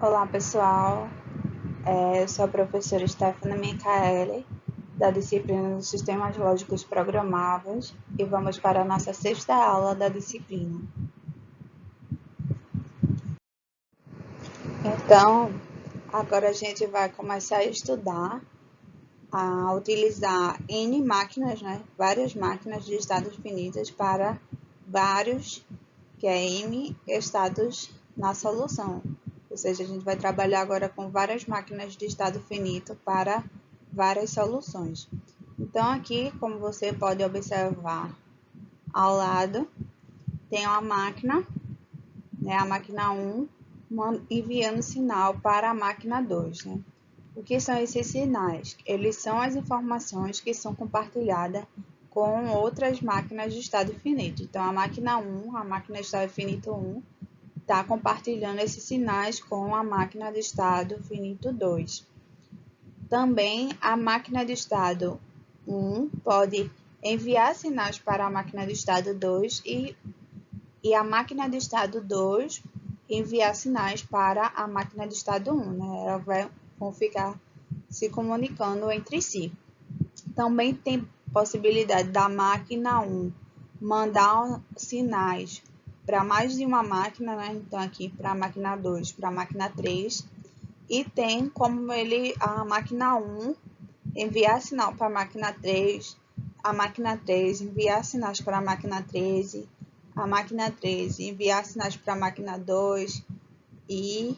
Olá, pessoal. Eu sou a professora Stephanie Michaeli, da disciplina de Sistemas Lógicos Programáveis, e vamos para a nossa sexta aula da disciplina. Então, agora a gente vai começar a estudar, a utilizar N máquinas, várias máquinas de estados finitos para vários, que é M, estados na solução. Ou seja, a gente vai trabalhar agora com várias máquinas de estado finito para várias soluções. Então, aqui, como você pode observar ao lado, tem uma máquina, a máquina 1, enviando sinal para a máquina 2. O que são esses sinais? Eles são as informações que são compartilhadas com outras máquinas de estado finito. Então, a máquina 1, a máquina de estado finito 1, está compartilhando esses sinais com a máquina de estado finito 2. Também a máquina de estado 1 pode enviar sinais para a máquina de estado 2 e a máquina de estado 2 enviar sinais para a máquina de estado 1. Elas vão ficar se comunicando entre si. Também tem possibilidade da máquina 1 mandar sinais para mais de uma máquina, Então, aqui para a máquina 2, para a máquina 3. E tem como a máquina 1 enviar sinal para a máquina 3, a máquina 3 enviar sinais para a máquina 13, a máquina 13 enviar sinais para a máquina 2 e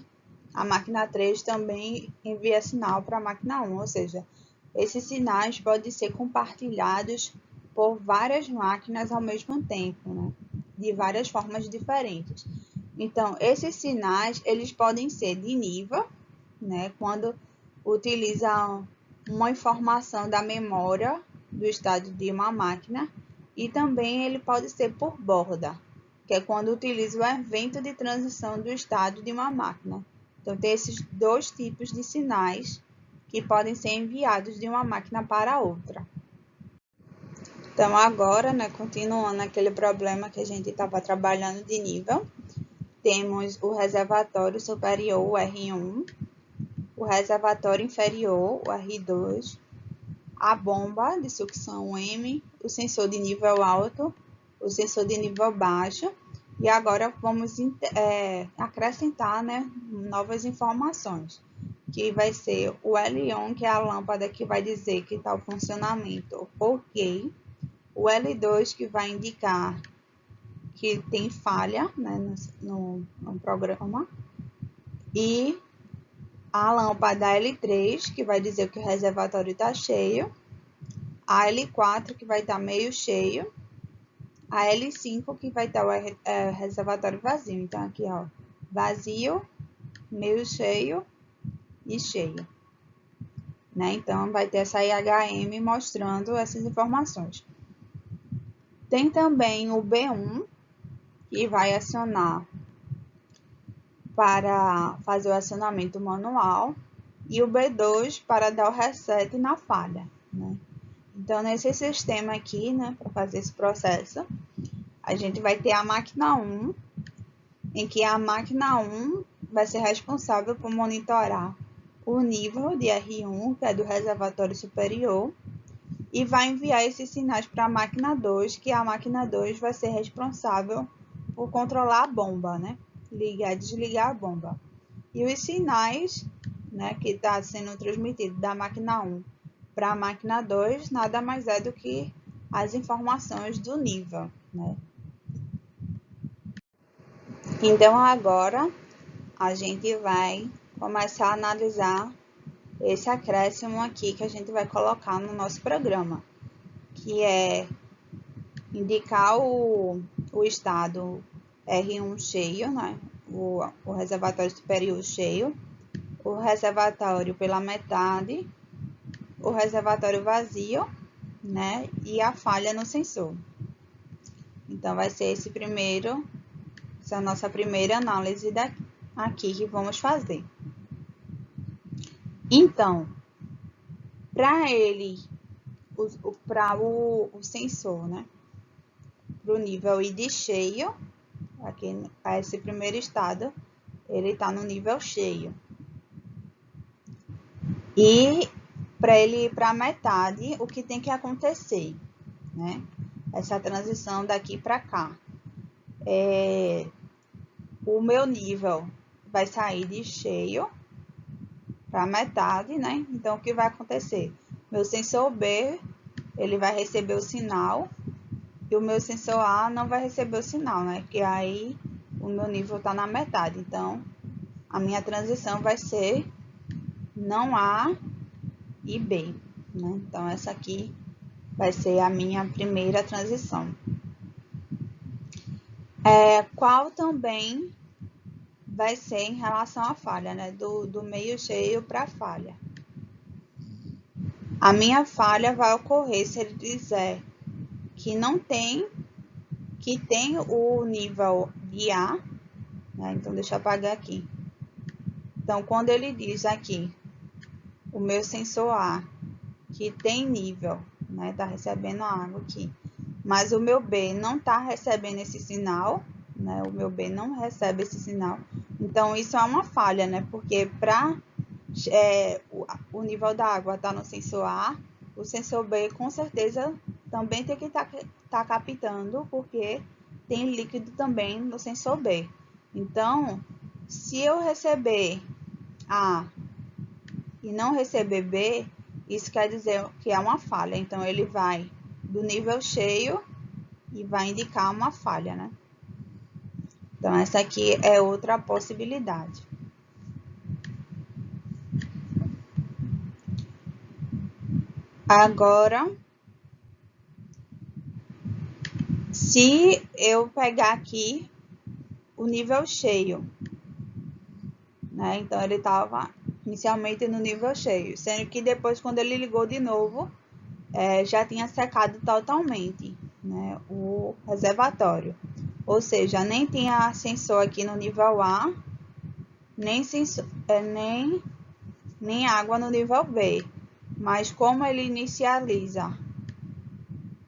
a máquina 3 também envia sinal para a máquina 1, ou seja, esses sinais podem ser compartilhados por várias máquinas ao mesmo tempo, de várias formas diferentes. Então, esses sinais, eles podem ser de nível, quando utilizam uma informação da memória do estado de uma máquina, e também ele pode ser por borda, que é quando utiliza o evento de transição do estado de uma máquina. Então, tem esses dois tipos de sinais que podem ser enviados de uma máquina para outra. Então, agora, continuando aquele problema que a gente estava trabalhando de nível, temos o reservatório superior, o R1, o reservatório inferior, o R2, a bomba de sucção M, o sensor de nível alto, o sensor de nível baixo, e agora vamos acrescentar novas informações, que vai ser o L1, que é a lâmpada que vai dizer que está o funcionamento ok, o L2, que vai indicar que tem falha no programa, e a lâmpada L3, que vai dizer que o reservatório está cheio, a L4, que vai estar meio cheio, a L5, que vai estar o reservatório vazio. Então, aqui, vazio, meio cheio e cheio. Então, vai ter essa IHM mostrando essas informações. Tem também o B1, que vai acionar para fazer o acionamento manual, e o B2 para dar o reset na falha. Então, nesse sistema aqui, para fazer esse processo, a gente vai ter a máquina 1, em que a máquina 1 vai ser responsável por monitorar o nível de R1, que é do reservatório superior, e vai enviar esses sinais para a máquina 2, que a máquina 2 vai ser responsável por controlar a bomba, ligar e desligar a bomba. E os sinais, que está sendo transmitido da máquina 1 para a máquina 2, nada mais é do que as informações do nível, Então, agora, a gente vai começar a analisar esse acréscimo aqui que a gente vai colocar no nosso programa, que é indicar o estado R1 cheio, o reservatório superior cheio, o reservatório pela metade, o reservatório vazio, e a falha no sensor. Então, vai ser essa é a nossa primeira análise aqui que vamos fazer. Então, para o sensor, para o nível I de cheio, aqui a esse primeiro estado, ele está no nível cheio. E para ele ir para a metade, o que tem que acontecer, né? Essa transição daqui para cá. O meu nível vai sair de cheio para metade, né? Então, o que vai acontecer? Meu sensor B, ele vai receber o sinal e o meu sensor A não vai receber o sinal, né? Que aí o meu nível está na metade. Então, a minha transição vai ser não A e B, né? Então, essa aqui vai ser a minha primeira transição. Qual também vai ser em relação à falha, né? Do meio cheio para a falha. A minha falha vai ocorrer se ele dizer que não tem, que tem o nível de A, né? Então, deixa eu apagar aqui. Então, quando ele diz aqui, o meu sensor A, que tem nível, né? Tá recebendo água aqui. Mas o meu B não tá recebendo esse sinal, né? O meu B não recebe esse sinal. Então, isso é uma falha, né? Porque para o nível da água tá no sensor A, o sensor B com certeza também tem que tá captando, porque tem líquido também no sensor B. Então, se eu receber A e não receber B, isso quer dizer que é uma falha. Então, ele vai do nível cheio e vai indicar uma falha, né? Então, essa aqui é outra possibilidade. Agora, se eu pegar aqui o nível cheio, né? Então, ele estava inicialmente no nível cheio, sendo que depois, quando ele ligou de novo, já tinha secado totalmente, né, o reservatório. Ou seja, nem tinha sensor aqui no nível A, nem água no nível B. Mas como ele inicializa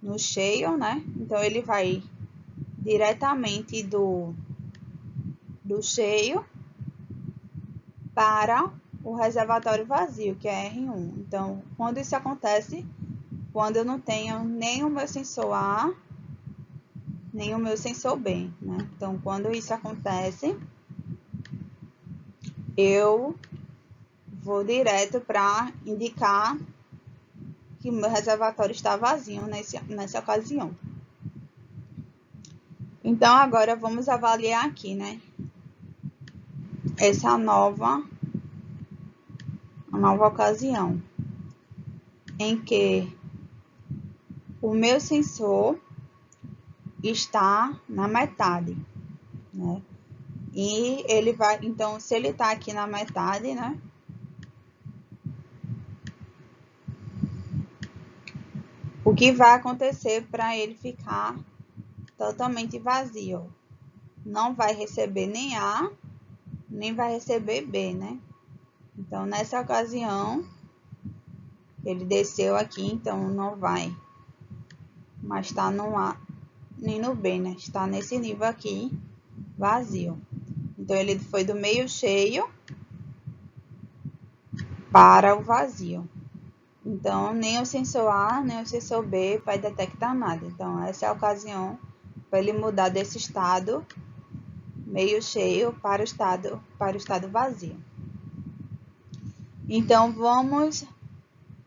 no cheio, né? Então, ele vai diretamente do cheio para o reservatório vazio, que é R1. Então, quando isso acontece, quando eu não tenho nem o meu sensor A, nem o meu sensor B, né? Então, quando isso acontece, eu vou direto para indicar que o meu reservatório está vazio nessa ocasião. Então, agora vamos avaliar aqui, né? Essa nova ocasião em que o meu sensor está na metade, né? E ele vai, então, se ele está aqui na metade, né? O que vai acontecer para ele ficar totalmente vazio? Não vai receber nem A, nem vai receber B, né? Então, nessa ocasião, ele desceu aqui, então não vai mais estar no A nem no B, né? Está nesse nível aqui, vazio. Então, ele foi do meio cheio para o vazio. Então, nem o sensor A, nem o sensor B vai detectar nada. Então, essa é a ocasião para ele mudar desse estado meio cheio para o estado vazio. Então, vamos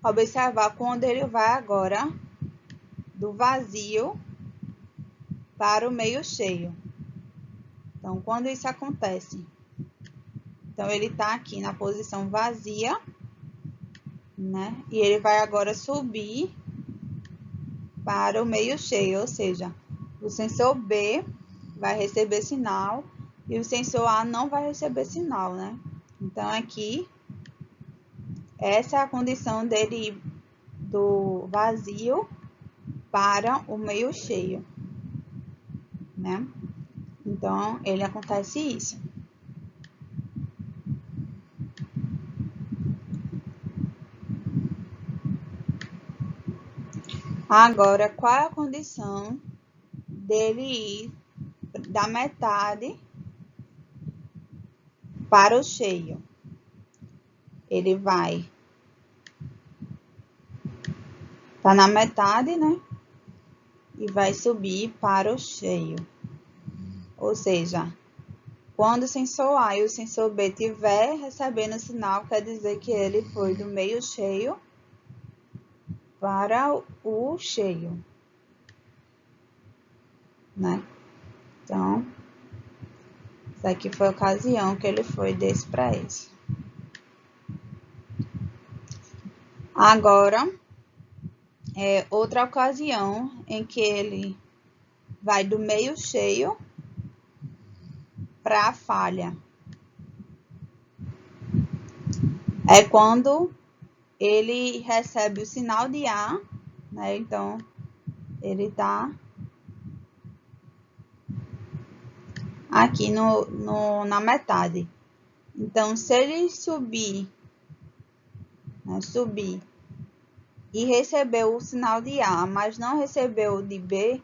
observar quando ele vai agora do vazio para o meio cheio. Então, quando isso acontece? Então, ele está aqui na posição vazia, né? E ele vai agora subir para o meio cheio, ou seja, o sensor B vai receber sinal e o sensor A não vai receber sinal, né? Então, aqui, essa é a condição dele ir do vazio para o meio cheio, né? Então, ele acontece isso. Agora, qual é a condição dele ir da metade para o cheio. Ele vai tá na metade, né? E vai subir para o cheio. Ou seja, quando o sensor A e o sensor B estiver recebendo o sinal, quer dizer que ele foi do meio cheio para o cheio, né? Então, isso aqui foi a ocasião que ele foi desse para esse. Agora, outra ocasião em que ele vai do meio cheio para a falha. É quando ele recebe o sinal de A, né? Então, ele está aqui na metade. Então, se ele subir, né, subir e recebeu o sinal de A, mas não recebeu o de B,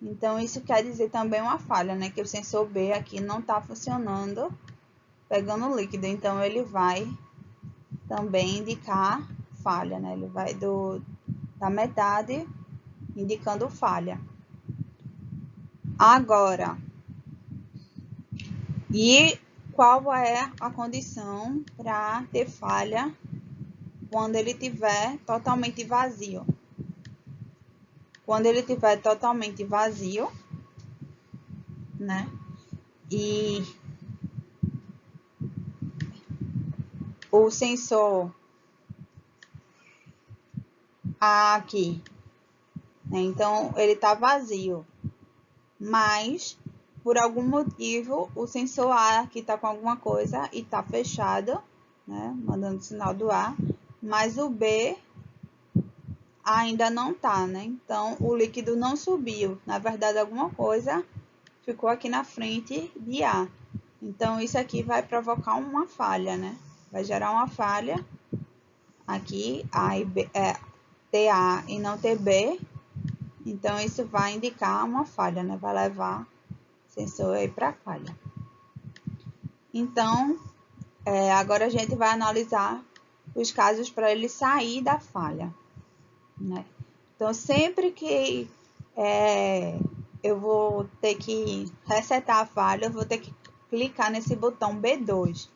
então isso quer dizer também uma falha, né? Que o sensor B aqui não está funcionando, pegando o líquido. Então, ele vai também indicar falha, né? Ele vai da metade indicando falha. Agora, e qual é a condição para ter falha quando ele tiver totalmente vazio? Quando ele tiver totalmente vazio, né? E o sensor aqui, né? Então ele tá vazio, mas por algum motivo o sensor A aqui tá com alguma coisa e tá fechado, né? Mandando sinal do A, mas o B ainda não tá, né? Então o líquido não subiu. Na verdade, alguma coisa ficou aqui na frente de A. Então isso aqui vai provocar uma falha, né? Vai gerar uma falha aqui, A e B, TA e não TB. Então isso vai indicar uma falha, né? Vai levar o sensor aí para falha. Então, agora a gente vai analisar os casos para ele sair da falha, né? Então, sempre que eu vou ter que resetar a falha, eu vou ter que clicar nesse botão B2,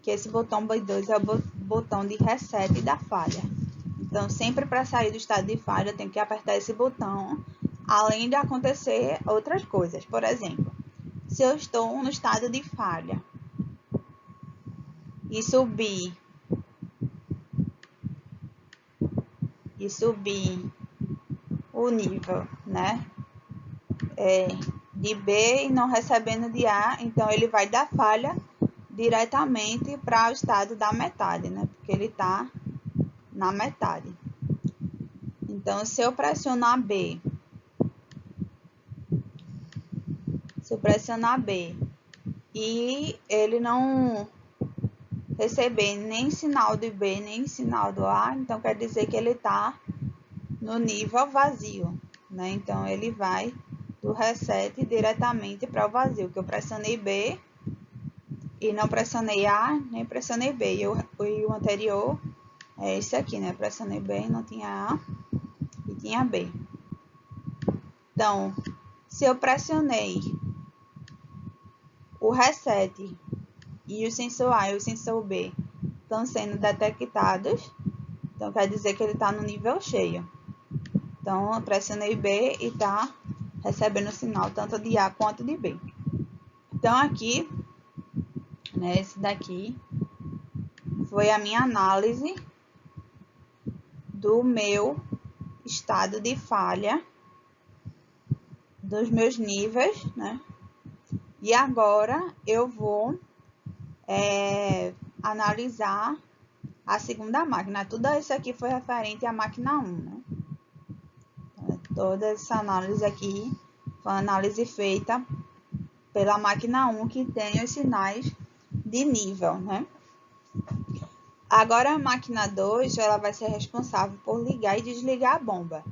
que esse botão B2 é o botão de reset da falha. Então, sempre para sair do estado de falha, eu tenho que apertar esse botão, além de acontecer outras coisas. Por exemplo, se eu estou no estado de falha e subir o nível, né, de B e não recebendo de A, então ele vai dar falha diretamente para o estado da metade, né, porque ele está na metade. Então, se eu pressionar B, e ele não receber nem sinal de B, nem sinal do A, então quer dizer que ele está no nível vazio, né? Então, ele vai do reset diretamente para o vazio, que eu pressionei B e não pressionei A, nem pressionei B. E o anterior é esse aqui, né? Pressionei B e não tinha A e tinha B. Então, se eu pressionei o reset e o sensor A e o sensor B estão sendo detectados, então quer dizer que ele está no nível cheio. Então, eu pressionei B e está recebendo sinal tanto de A quanto de B. Então, aqui, né, esse daqui foi a minha análise do meu estado de falha, dos meus níveis, né? E agora eu vou analisar a segunda máquina. Tudo isso aqui foi referente à máquina 1, né? Toda essa análise aqui foi uma análise feita pela máquina 1 que tem os sinais de nível, né? Agora a máquina 2, ela vai ser responsável por ligar e desligar a bomba.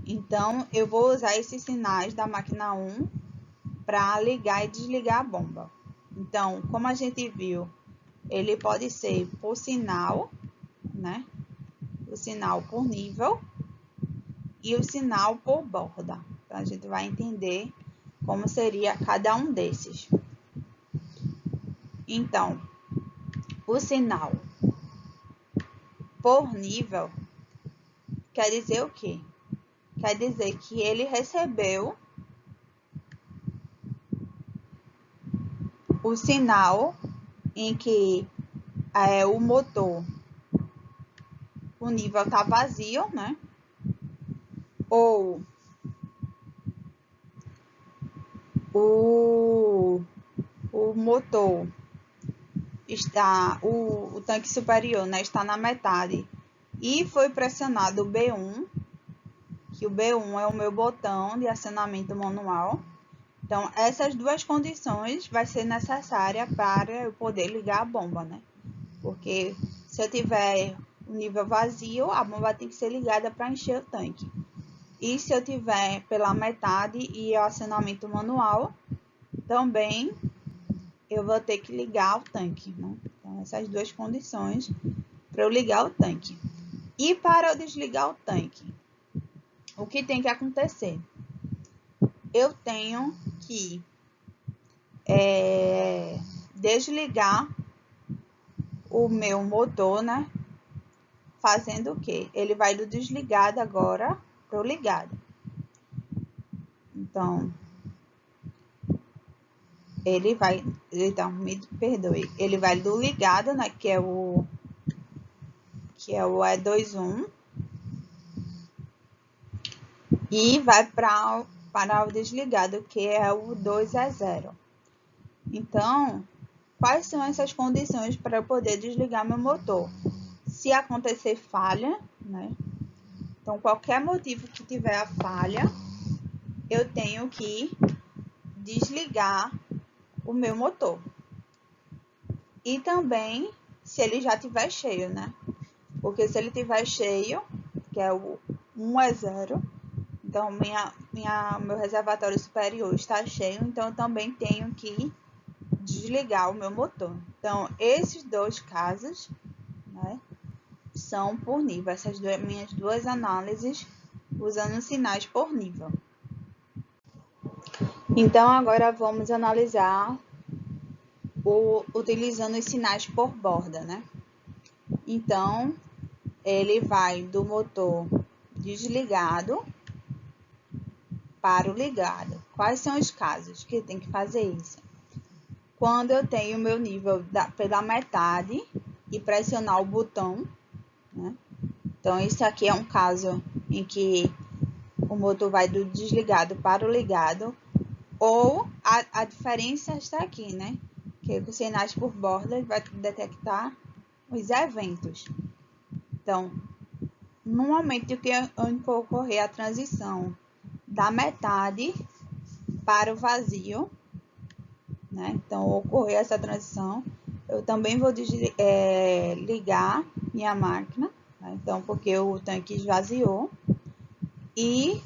Então, eu vou usar esses sinais da máquina 1 para ligar e desligar a bomba. Então, como a gente viu ele pode ser por sinal, né? O sinal por nível e o sinal por borda. Então, a gente vai entender como seria cada um desses. Então, o sinal por nível quer dizer o quê? Quer dizer que ele recebeu o sinal em que o motor, o nível está vazio, né? Ou o motor está, o tanque superior, né, está na metade e foi pressionado o B1, que o B1 é o meu botão de acionamento manual. Então, essas duas condições vai ser necessária para eu poder ligar a bomba, né? Porque se eu tiver o nível vazio, a bomba tem que ser ligada para encher o tanque. E se eu tiver pela metade e o acionamento manual, também eu vou ter que ligar o tanque, né? Então, essas duas condições para eu ligar o tanque. E para eu desligar o tanque, o que tem que acontecer? Eu tenho que desligar o meu motor, né? Fazendo o quê? Ele vai do desligado agora para o ligado. Então, ele vai, então, me perdoe, ele vai do ligado, né? Que é o E21 e vai para o desligado, que é o 2E0. Então, quais são essas condições para eu poder desligar meu motor? Se acontecer falha, né? Então, qualquer motivo que tiver a falha, eu tenho que desligar o meu motor. E também, se ele já estiver cheio, né? Porque se ele estiver cheio, que é o 1E0, então meu reservatório superior está cheio, então eu também tenho que desligar o meu motor. Então, esses dois casos, né, são por nível. Essas minhas duas análises usando sinais por nível. Então, agora vamos analisar utilizando os sinais por borda, né? Então, ele vai do motor desligado para o ligado. Quais são os casos que tem que fazer isso? Quando eu tenho o meu nível pela metade e pressionar o botão, né? Então, esse aqui é um caso em que o motor vai do desligado para o ligado, ou a diferença está aqui, né? Que os sinais por borda vai detectar os eventos. Então, no momento que ocorrer a transição da metade para o vazio, né? Então, ocorrer essa transição, eu também vou ligar minha máquina, né? Então, porque o tanque esvaziou. E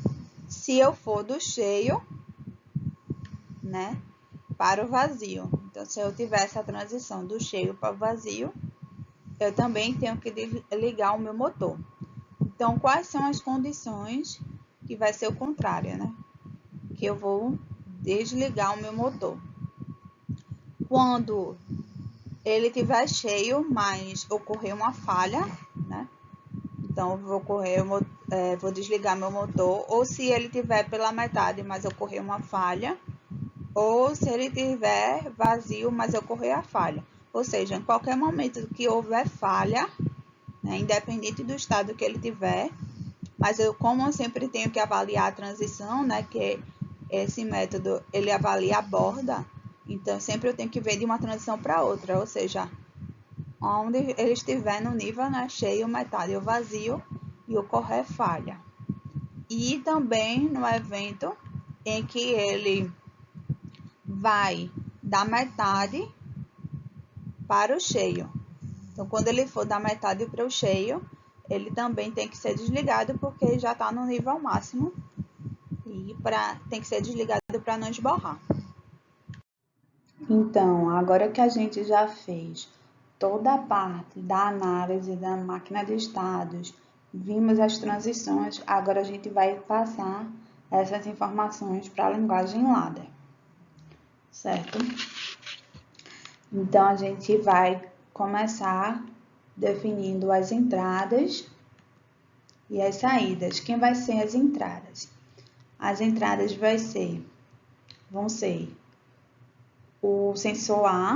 se eu for do cheio, né, para o vazio. Então, se eu tiver essa transição do cheio para o vazio, eu também tenho que ligar o meu motor. Então, quais são as condições que vai ser o contrário, né? Que eu vou desligar o meu motor. Quando ele estiver cheio, mas ocorrer uma falha, né? Então, vou desligar meu motor. Ou se ele estiver pela metade, mas ocorrer uma falha. Ou se ele estiver vazio, mas ocorrer a falha. Ou seja, em qualquer momento que houver falha, né, independente do estado que ele tiver, mas como eu sempre tenho que avaliar a transição, né, que esse método ele avalia a borda, então sempre eu tenho que ver de uma transição para outra, ou seja, onde ele estiver no nível, né, cheio, metade ou vazio e ocorrer falha. E também no evento em que ele vai da metade para o cheio. Então, quando ele for da metade para o cheio, ele também tem que ser desligado porque já está no nível máximo e tem que ser desligado para não esborrar. Então, agora que a gente já fez toda a parte da análise da máquina de estados, vimos as transições, agora a gente vai passar essas informações para a linguagem ladder, certo? Então, a gente vai começar definindo as entradas e as saídas. Quem vai ser as entradas? As entradas vão ser o sensor A,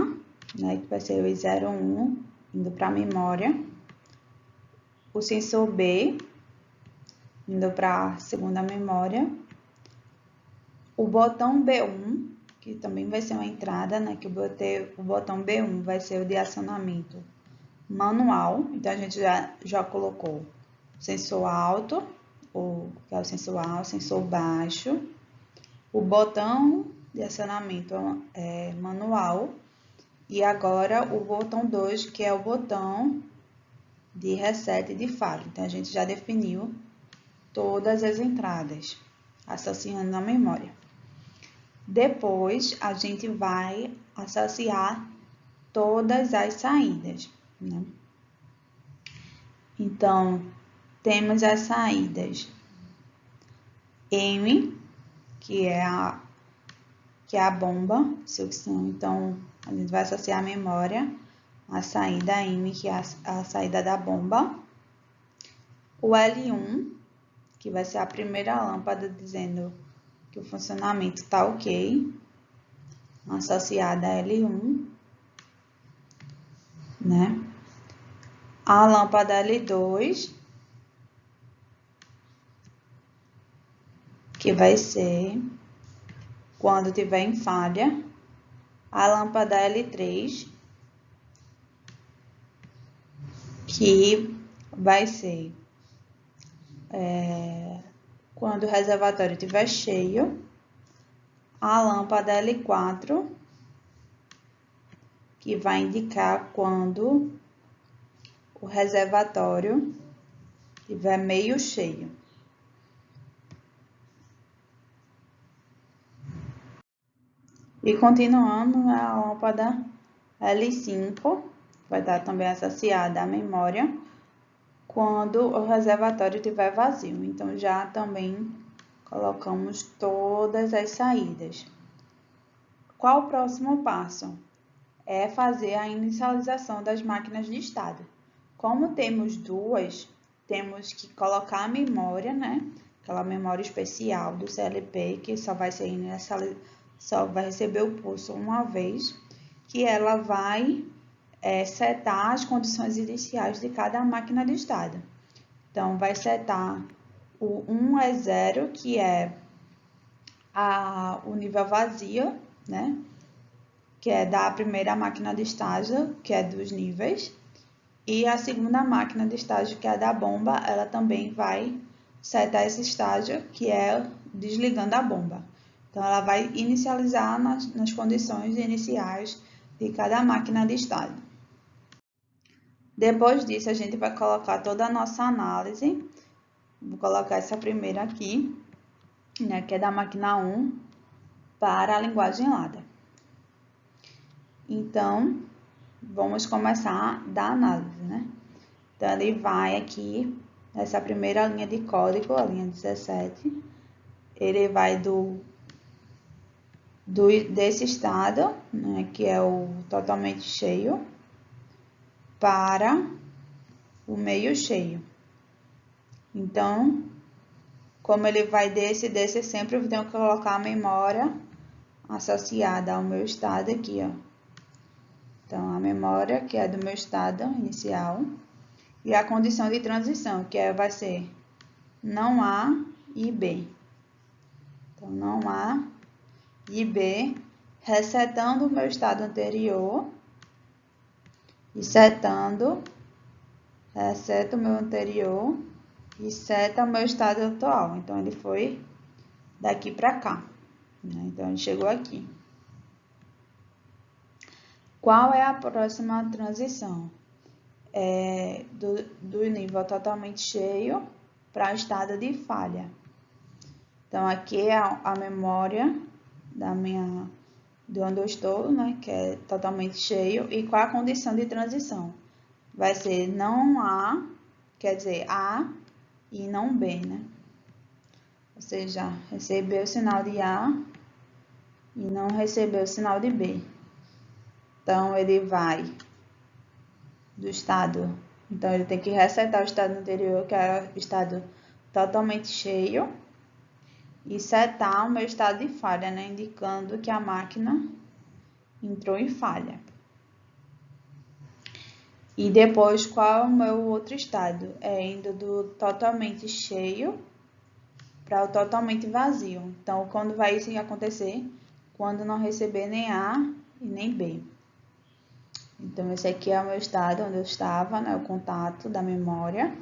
né, que vai ser o 01, indo para a memória. O sensor B, indo para a segunda memória. O botão B1, que também vai ser uma entrada, né, que o botão B1 vai ser o de acionamento manual. Então, a gente já colocou sensor alto, que é o sensor alto, sensor baixo. O botão de acionamento manual. E agora o botão 2, que é o botão de reset de falha. Então, a gente já definiu todas as entradas, associando na memória. Depois, a gente vai associar todas as saídas, né? Então, temos as saídas M, que é a bomba, sucção. Então, a gente vai associar a memória a saída M, que é a saída da bomba. O L1, que vai ser a primeira lâmpada dizendo que o funcionamento está ok, associada a L1, né? A lâmpada L2, que vai ser quando tiver em falha. A lâmpada L3, que vai ser quando o reservatório estiver cheio. A lâmpada L4, que vai indicar quando o reservatório estiver meio cheio. E continuando, a lâmpada L5 vai estar também associada à memória quando o reservatório estiver vazio. Então, já também colocamos todas as saídas. Qual o próximo passo? É fazer a inicialização das máquinas de estado. Como temos duas, temos que colocar a memória, né? Aquela memória especial do CLP, que só vai receber o pulso uma vez, que ela vai setar as condições iniciais de cada máquina de estado. Então, vai setar o 1 é 0, que é o nível vazio, né? Que é da primeira máquina de estágio, que é dos níveis. E a segunda máquina de estágio, que é a da bomba, ela também vai setar esse estágio, que é desligando a bomba. Então, ela vai inicializar nas condições iniciais de cada máquina de estágio. Depois disso, a gente vai colocar toda a nossa análise. Vou colocar essa primeira aqui, né, que é da máquina 1, para a linguagem ladder. Então, vamos começar da análise, né? Então, ele vai aqui, nessa primeira linha de código, a linha 17, ele vai desse estado, né, que é o totalmente cheio, para o meio cheio. Então, como ele vai descer, sempre eu tenho que colocar a memória associada ao meu estado aqui, ó. Então, a memória, que é do meu estado inicial, e a condição de transição, que vai ser não A e B. Então, não A e B, resetando o meu estado anterior e reseta o meu anterior e seta o meu estado atual. Então, ele foi daqui para cá, né? Então, ele chegou aqui. Qual é a próxima transição? Do nível totalmente cheio para o estado de falha. Então, aqui é a memória de onde eu estou, né, que é totalmente cheio, e qual a condição de transição? Vai ser não A, quer dizer, A e não B, né? Ou seja, recebeu o sinal de A e não recebeu o sinal de B. Então, ele vai do estado... Então, ele tem que resetar o estado anterior, que é o estado totalmente cheio, e setar o meu estado de falha, né? Indicando que a máquina entrou em falha. E depois, qual é o meu outro estado? É indo do totalmente cheio para o totalmente vazio. Então, quando vai isso acontecer? Quando não receber nem A e nem B. Então, esse aqui é o meu estado onde eu estava, né? O contato da memória.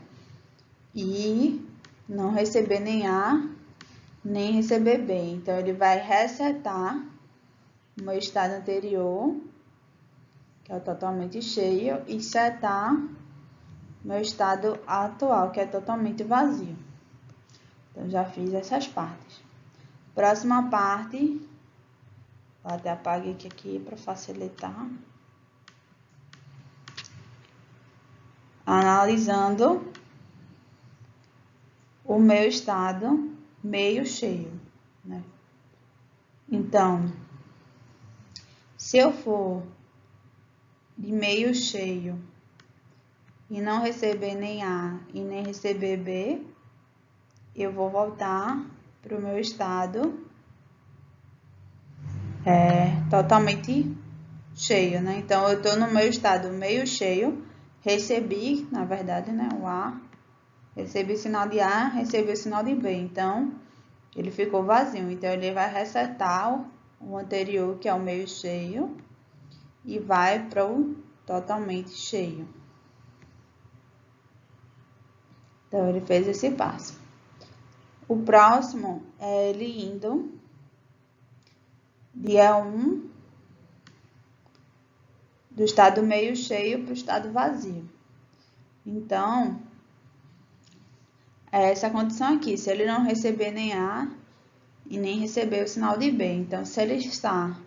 E não receber nem A, nem receber B. Então, ele vai resetar o meu estado anterior, que é o totalmente cheio, e setar meu estado atual, que é totalmente vazio. Então, já fiz essas partes. Próxima parte, vou até apagar aqui para facilitar. Analisando o meu estado meio cheio, né? Então, se eu for de meio cheio e não receber nem A e nem receber B, eu vou voltar para o meu estado totalmente cheio, né? Então, eu estou no meu estado meio cheio, recebi, na verdade, né, o A, recebi sinal de A, recebi o sinal de B, então, ele ficou vazio. Então, ele vai resetar o anterior, que é o meio cheio, e vai para o totalmente cheio. Então, ele fez esse passo. O próximo é ele indo de E1 do estado meio cheio para o estado vazio. Então, é essa condição aqui. Se ele não receber nem A e nem receber o sinal de B. Então, se ele está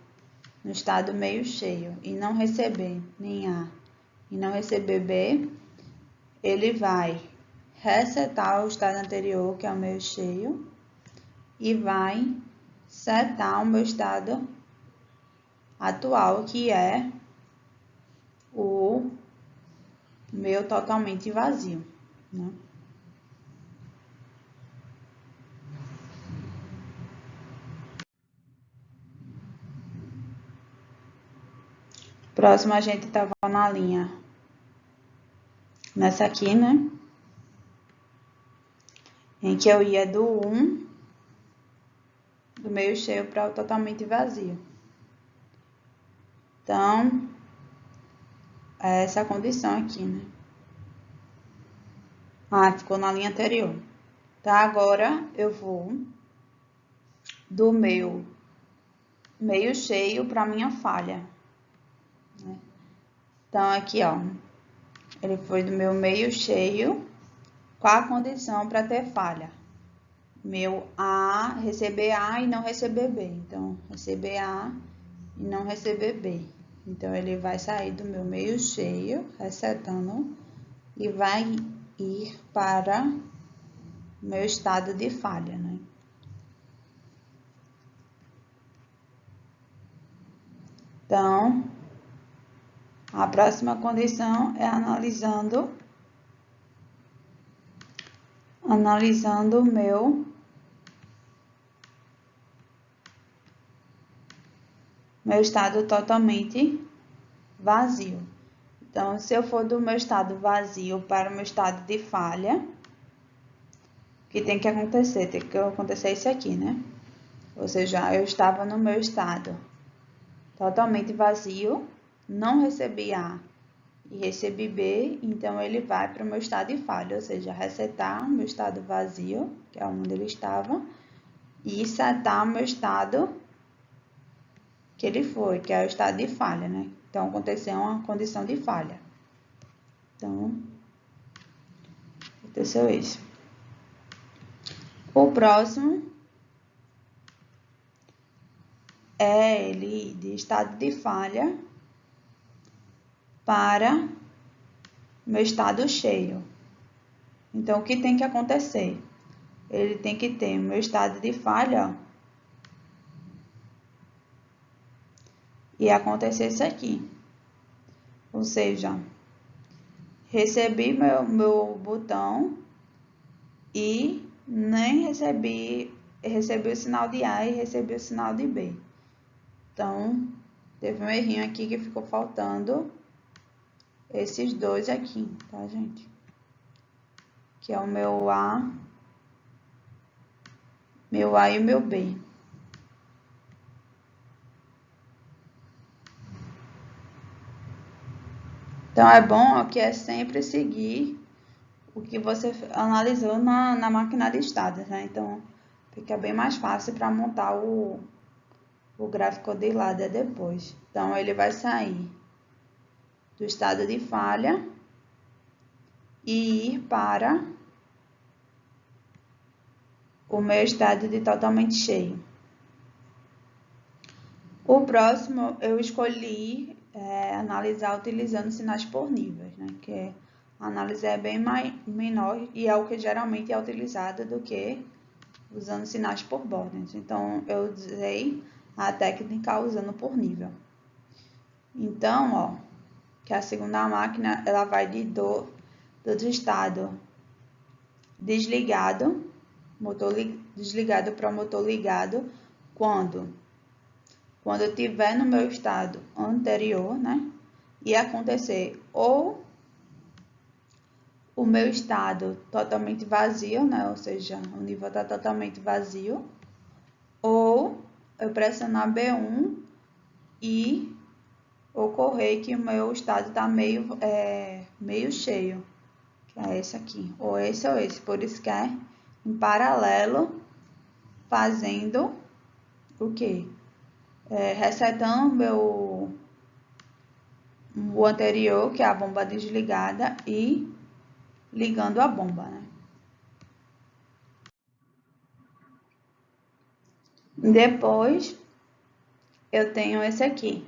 no estado meio cheio e não receber nem A e não receber B, ele vai resetar o estado anterior, que é o meio cheio, e vai setar o meu estado atual, que é o meu totalmente vazio, né? Próximo, a gente estava na linha, nessa aqui, né? Em que eu ia do 1, do meio cheio para o totalmente vazio. Então, é essa a condição aqui, né? Ah, ficou na linha anterior. Tá, agora eu vou do meu meio cheio para minha falha, né? Então, aqui, ó, ele foi do meu meio cheio. Qual a condição para ter falha? Meu A, receber A e não receber B. Então, receber A e não receber B. Então, ele vai sair do meu meio cheio, resetando, e vai ir para meu estado de falha, né? Então, a próxima condição é analisando o meu estado totalmente vazio. Então, se eu for do meu estado vazio para o meu estado de falha, o que tem que acontecer? Tem que acontecer isso aqui, né? Ou seja, eu estava no meu estado totalmente vazio, não recebi A e recebi B, então ele vai para o meu estado de falha, ou seja, resetar o meu estado vazio, que é onde ele estava, e setar o meu estado que ele foi, que é o estado de falha, né? Então, aconteceu uma condição de falha. Então, aconteceu isso. O próximo é ele ir de estado de falha para meu estado cheio. Então, o que tem que acontecer? Ele tem que ter meu estado de falha, ó, e acontecer isso aqui. Ou seja, recebi meu botão e nem recebi o sinal de A e recebi o sinal de B. Então, teve um errinho aqui que ficou faltando esses dois aqui, tá, gente? Que é o meu A e o meu B. Então, é bom que é sempre seguir o que você analisou na máquina de estados, né? Então, fica bem mais fácil para montar o gráfico de ladder depois. Então, ele vai sair do estado de falha e ir para o meu estado de totalmente cheio. O próximo eu escolhi analisar utilizando sinais por níveis, né? Que a análise é bem menor e é o que geralmente é utilizado do que usando sinais por bordens. Então, eu usei a técnica usando por nível. Então, ó, que a segunda máquina, ela vai do estado desligado, motor desligado para o motor ligado, quando eu estiver no meu estado anterior, né? E acontecer ou o meu estado totalmente vazio, né? Ou seja, o nível está totalmente vazio, ou eu pressionar B1 e ocorrer que o meu estado está meio cheio, que é esse aqui, ou esse, por isso que é em paralelo, fazendo o quê? Resetando o anterior, que é a bomba desligada, e ligando a bomba, né? Depois, eu tenho esse aqui,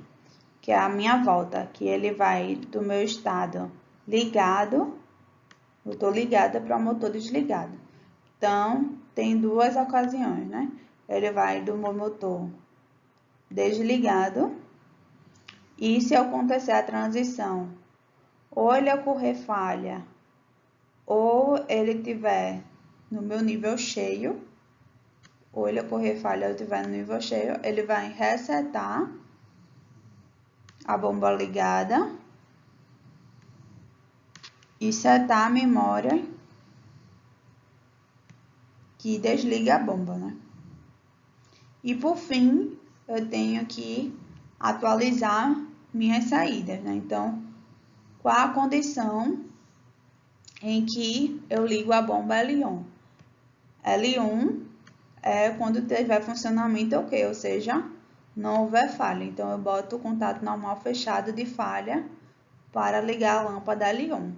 que é a minha volta, que ele vai do meu estado ligado, motor ligado para o motor desligado. Então, tem duas ocasiões, né? Ele vai do meu motor desligado e se acontecer a transição, ou ele ocorrer falha, ou ele tiver no meu nível cheio, ou ele ocorrer falha, ou tiver no nível cheio, ele vai resetar a bomba ligada e setar a memória que desliga a bomba, né? E por fim, eu tenho que atualizar minhas saídas, né? Então, qual a condição em que eu ligo a bomba L1? L1 é quando tiver funcionamento ok, ou seja, não houver falha. Então, eu boto o contato normal fechado de falha para ligar a lâmpada L1.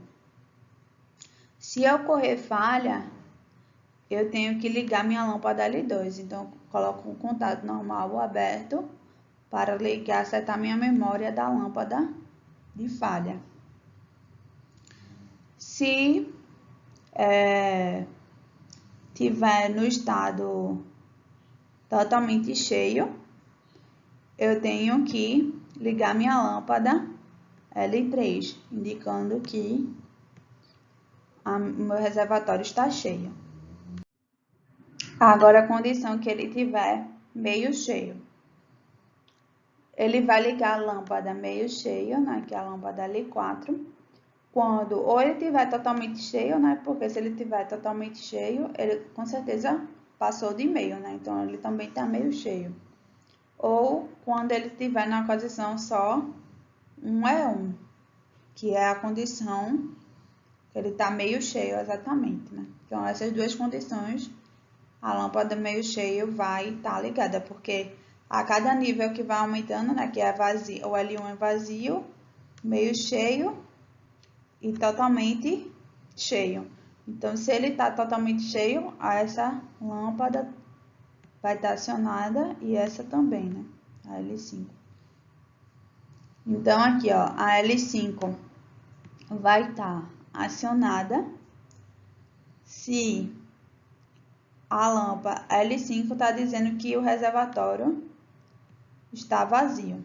Se ocorrer falha, eu tenho que ligar minha lâmpada L2. Então, coloco o contato normal aberto para ligar, setar minha memória da lâmpada de falha. Se tiver no estado totalmente cheio, eu tenho que ligar minha lâmpada L3, indicando que o meu reservatório está cheio. Agora, a condição que ele tiver meio cheio. Ele vai ligar a lâmpada meio cheio, né, que é a lâmpada L4, quando ou ele estiver totalmente cheio, né, porque se ele estiver totalmente cheio, ele com certeza passou de meio, né, então ele também está meio cheio. Ou quando ele estiver na condição só 1 que é a condição que ele está meio cheio exatamente, né. Então, essas duas condições, a lâmpada meio cheio vai estar ligada, porque a cada nível que vai aumentando, né, que é vazio, o L1 é vazio, meio cheio e totalmente cheio. Então, se ele está totalmente cheio, essa lâmpada vai estar acionada e essa também, né? a L5. Então, aqui, ó, a L5 vai estar acionada se a lâmpada L5 está dizendo que o reservatório está vazio.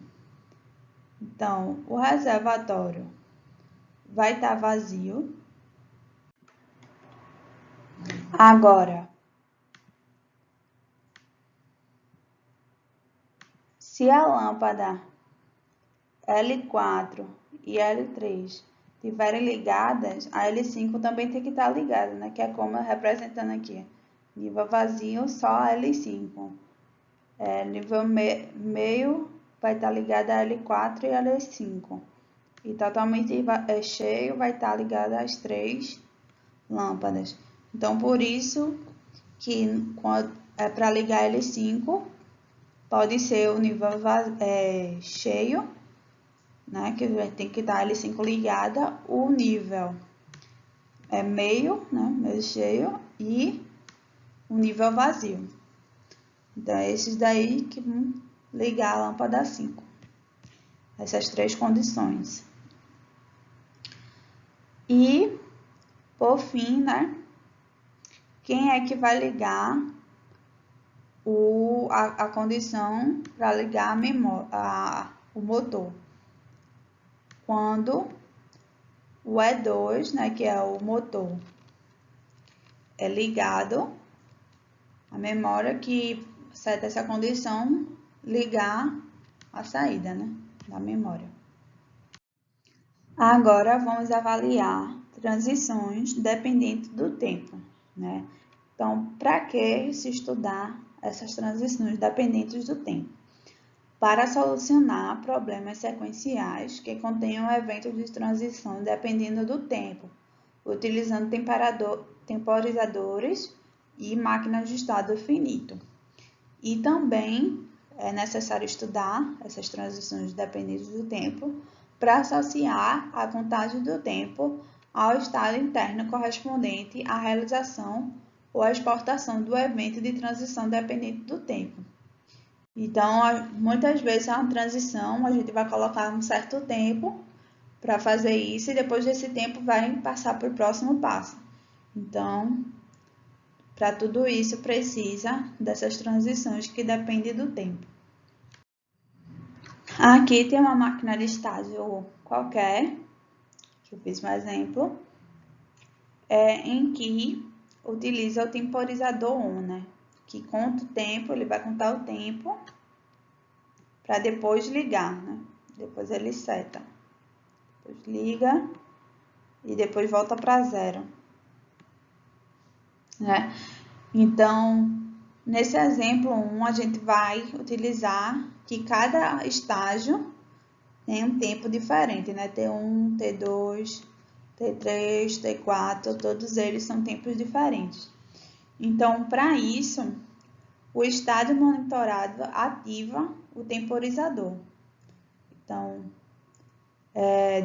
Então, o reservatório vai estar vazio. Agora, se a lâmpada L4 e L3 estiverem ligadas, a L5 também tem que estar ligada, né? Que é como representando aqui. Nível vazio, só L5. Nível meio vai estar ligado a L4 e L5. E totalmente cheio vai estar ligado às 3 lâmpadas. Então, por isso que quando é para ligar L5, pode ser o nível cheio, né? Que tem que estar L5 ligada, o nível meio, né? Meio cheio e o nível vazio. Então, é esses daí que vão ligar a lâmpada 5. Essas 3 condições. E, por fim, né? Quem é que vai ligar a condição para ligar o motor? Quando o E2, né, que é o motor, é ligado, a memória que seta essa condição, ligar a saída, né, da memória. Agora, vamos avaliar transições dependentes do tempo, né? Então, para que se estudar essas transições dependentes do tempo? Para solucionar problemas sequenciais que contenham eventos de transição dependendo do tempo, utilizando temporizadores e máquinas de estado finito. E também é necessário estudar essas transições dependentes do tempo para associar a contagem do tempo ao estado interno correspondente à realização ou à exportação do evento de transição dependente do tempo. Então, muitas vezes, a transição, a gente vai colocar um certo tempo para fazer isso e depois desse tempo vai passar para o próximo passo. Então, para tudo isso, precisa dessas transições que dependem do tempo. Aqui tem uma máquina de estágio qualquer, que eu fiz um exemplo, em que utiliza o temporizador on, né? Que conta o tempo, ele vai contar o tempo para depois ligar, né? Depois ele seta. Depois liga e depois volta para 0, né? Então, nesse exemplo 1, a gente vai utilizar que cada estágio tem um tempo diferente, né? T1, T2, T3, T4, todos eles são tempos diferentes. Então, para isso, o estágio monitorado ativa o temporizador. Então,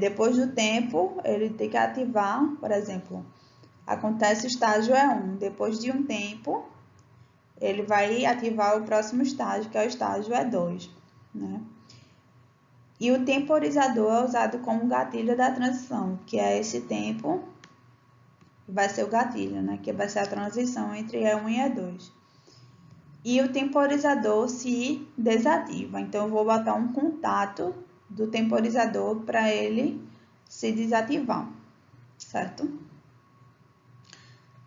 depois do tempo, ele tem que ativar, por exemplo, acontece o estágio E1. Depois de um tempo, ele vai ativar o próximo estágio, que é o estágio E2, né? E o temporizador é usado como gatilho da transição, que é esse tempo que vai ser o gatilho, né? Que vai ser a transição entre E1 e E2. E o temporizador se desativa. Então, eu vou botar um contato do temporizador para ele se desativar, certo?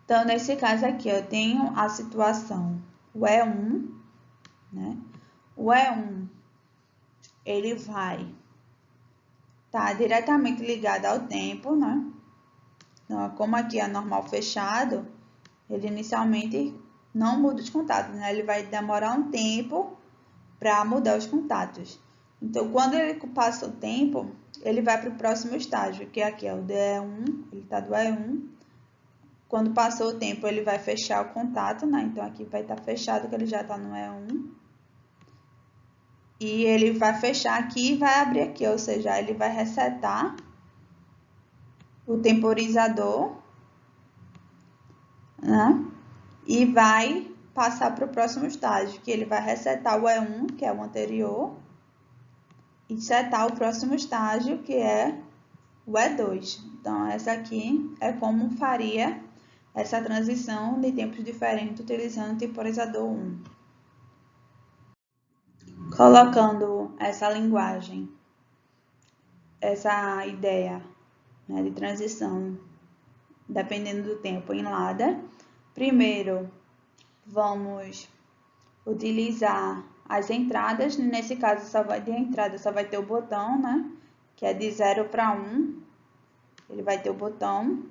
Então, nesse caso aqui, eu tenho a situação, o E1, né? O E1, ele vai estar diretamente ligado ao tempo, né? Então, como aqui é normal fechado, ele inicialmente não muda os contatos, né? Ele vai demorar um tempo para mudar os contatos. Então, quando ele passa o tempo, ele vai para o próximo estágio, que aqui é o E1, ele está do E1. Quando passou o tempo, ele vai fechar o contato, né? Então, aqui vai estar fechado, que ele já está no E1. E ele vai fechar aqui e vai abrir aqui, ou seja, ele vai resetar o temporizador, né? E vai passar para o próximo estágio, que ele vai resetar o E1, que é o anterior, e setar o próximo estágio, que é o E2. Então, essa aqui é como faria essa transição de tempos diferentes utilizando o temporizador 1. Colocando essa linguagem, essa ideia, né, de transição, dependendo do tempo em ladder, primeiro vamos utilizar as entradas. Nesse caso, de entrada só vai ter o botão, né, que é de 0 para 1, ele vai ter o botão.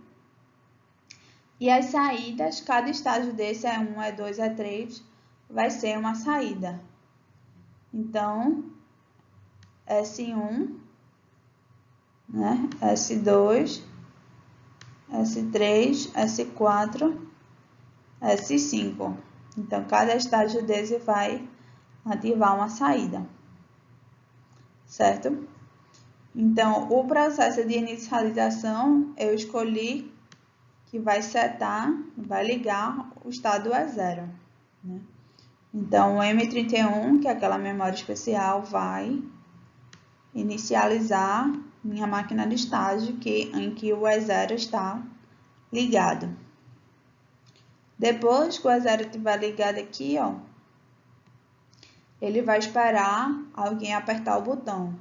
E as saídas, cada estágio desse é 1, é 2, é 3, vai ser uma saída. Então, S1, né? S2, S3, S4, S5. Então, cada estágio desse vai ativar uma saída, certo? Então, o processo de inicialização, eu escolhi que vai setar, vai ligar o estado E0, né? Então, o M31, que é aquela memória especial, vai inicializar minha máquina de estágio em que o E0 está ligado. Depois que o E0 estiver ligado aqui, ó, ele vai esperar alguém apertar o botão,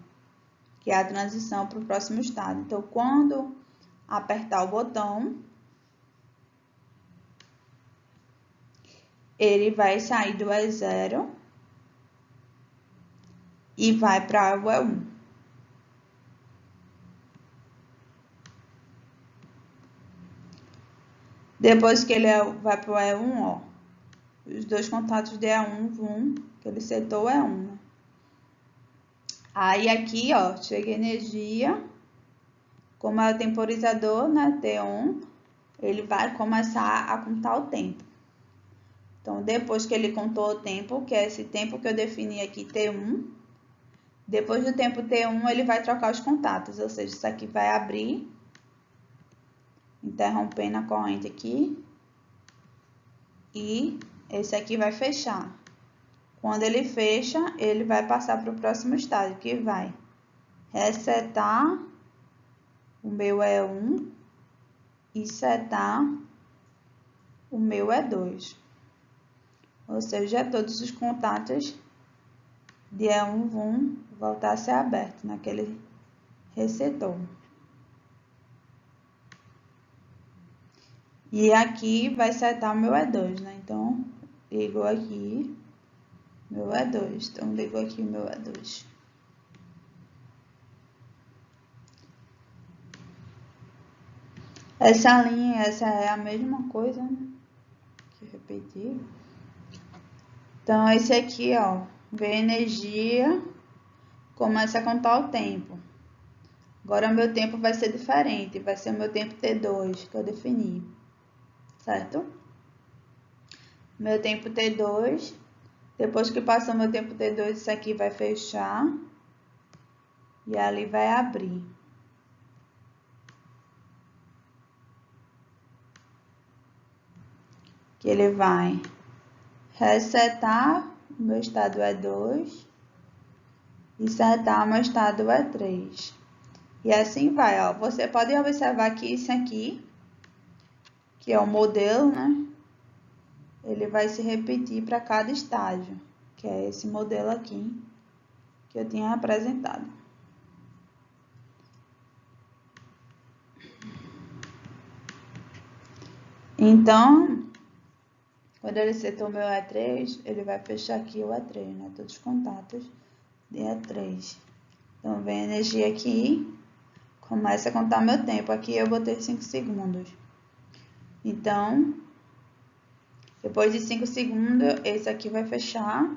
que é a transição para o próximo estado. Então, quando apertar o botão, ele vai sair do E0 e vai para o E1. Depois que ele vai para o E1, ó, os dois contatos de E1 vão, que ele setou o E1, né? Aí aqui, ó, chega energia, como é o temporizador, né, T1, ele vai começar a contar o tempo. Então, depois que ele contou o tempo, que é esse tempo que eu defini aqui, T1, depois do tempo T1, ele vai trocar os contatos, ou seja, isso aqui vai abrir, interrompendo a corrente aqui, e esse aqui vai fechar. Quando ele fecha, ele vai passar para o próximo estágio, que vai resetar o meu E1 e setar o meu E2. Ou seja, todos os contatos de E1 vão voltar a ser abertos naquele resetor. E aqui vai setar o meu E2, né? Então, ligou aqui meu E2. Então, ligou aqui o meu E2. Essa linha, essa é a mesma coisa, né? Aqui, repetir. Então, esse aqui, ó, vê energia, começa a contar o tempo. Agora, meu tempo vai ser diferente, vai ser o meu tempo T2, que eu defini, certo? Meu tempo T2, depois que passou meu tempo T2, isso aqui vai fechar e ali vai abrir. Que ele vai resetar o meu estado E2 e setar o meu estado E3. E assim vai, ó. Você pode observar que isso aqui, que é o modelo, né? Ele vai se repetir para cada estágio, que é esse modelo aqui que eu tinha apresentado. Então, quando ele setou o meu E3, ele vai fechar aqui o E3, né? Todos os contatos de E3. Então, vem a energia aqui, começa a contar meu tempo. Aqui eu botei 5 segundos. Então, depois de 5 segundos, esse aqui vai fechar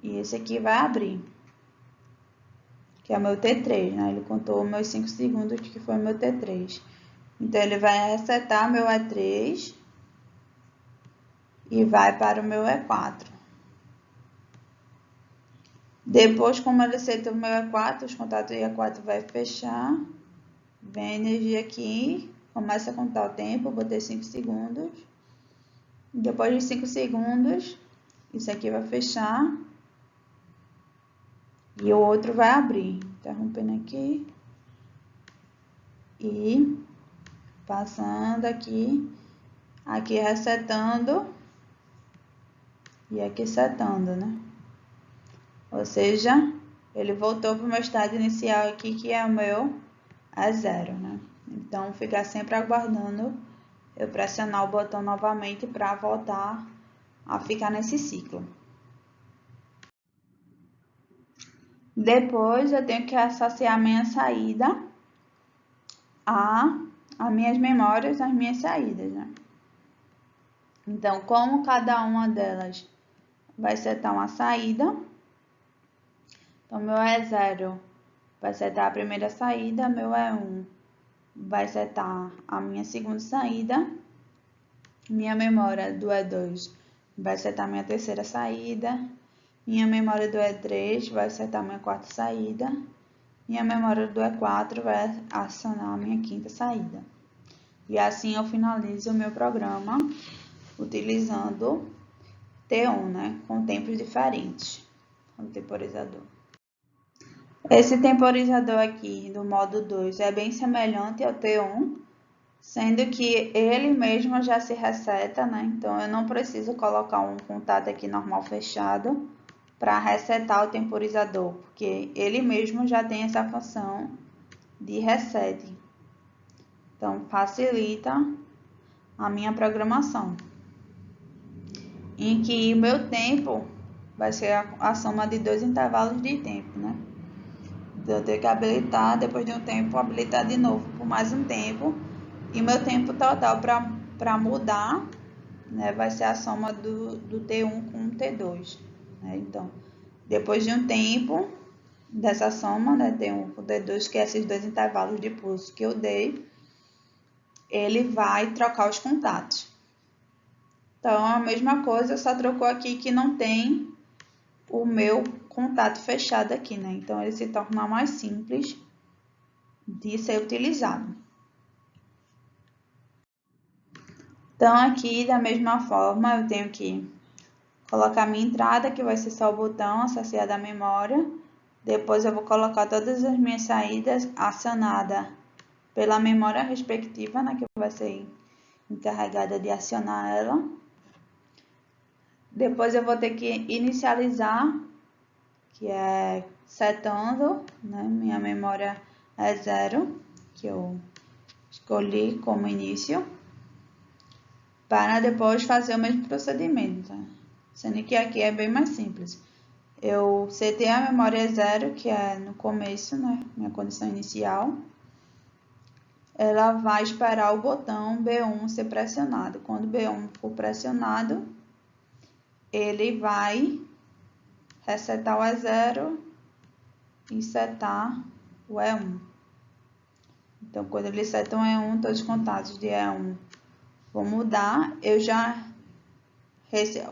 e esse aqui vai abrir, que é o meu T3, né? Ele contou meus 5 segundos, que foi o meu T3. Então, ele vai resetar meu E3 e vai para o meu E4. Depois, como ele setou o meu E4, os contatos de E4 vai fechar. Vem a energia aqui, começa a contar o tempo, botei 5 segundos. Depois de 5 segundos, isso aqui vai fechar e o outro vai abrir. Interrompendo aqui e passando aqui, aqui resetando e aqui setando, né? Ou seja, ele voltou para o meu estado inicial aqui, que é o meu A0, né? Então, ficar sempre aguardando eu pressionar o botão novamente para voltar a ficar nesse ciclo. Depois, eu tenho que associar a minha saída a minhas memórias, as minhas saídas, né? Então, como cada uma delas vai setar uma saída, então, meu E0 vai setar a primeira saída, meu E1 vai setar a minha segunda saída, minha memória do E2 vai setar a minha terceira saída, minha memória do E3 vai setar a minha quarta saída, minha memória do E4 vai acionar a minha quinta saída. E assim eu finalizo o meu programa utilizando T1, né, com tempos diferentes, o temporizador. Esse temporizador aqui do modo 2 é bem semelhante ao T1, sendo que ele mesmo já se reseta, né? Então, eu não preciso colocar um contato aqui normal fechado para resetar o temporizador, porque ele mesmo já tem essa função de reset. Então, facilita a minha programação. Em que o meu tempo vai ser a soma de 2 intervalos de tempo, né? Eu tenho que habilitar, depois de um tempo, habilitar de novo por mais um tempo. E meu tempo total para mudar, né, vai ser a soma do T1 com o T2. Né? Então, depois de um tempo dessa soma, né, T1 com T2, que é esses dois intervalos de pulso que eu dei, ele vai trocar os contatos. Então, a mesma coisa, só trocou aqui que não tem o meu contato fechado aqui, né? Então, ele se torna mais simples de ser utilizado. Então, aqui, da mesma forma, eu tenho que colocar minha entrada, que vai ser só o botão associado à memória. Depois, eu vou colocar todas as minhas saídas acionadas pela memória respectiva, né? Que vai ser encarregada de acionar ela. Depois, eu vou ter que inicializar, que é setando, né? Minha memória é 0, que eu escolhi como início, para depois fazer o mesmo procedimento, tá? Sendo que aqui é bem mais simples. Eu setei a memória 0, que é no começo, né? Minha condição inicial. Ela vai esperar o botão B1 ser pressionado. Quando o B1 for pressionado, ele vai resetar o E0 e setar o E1. Então, quando ele seta um E1, todos os contatos de E1 vão mudar.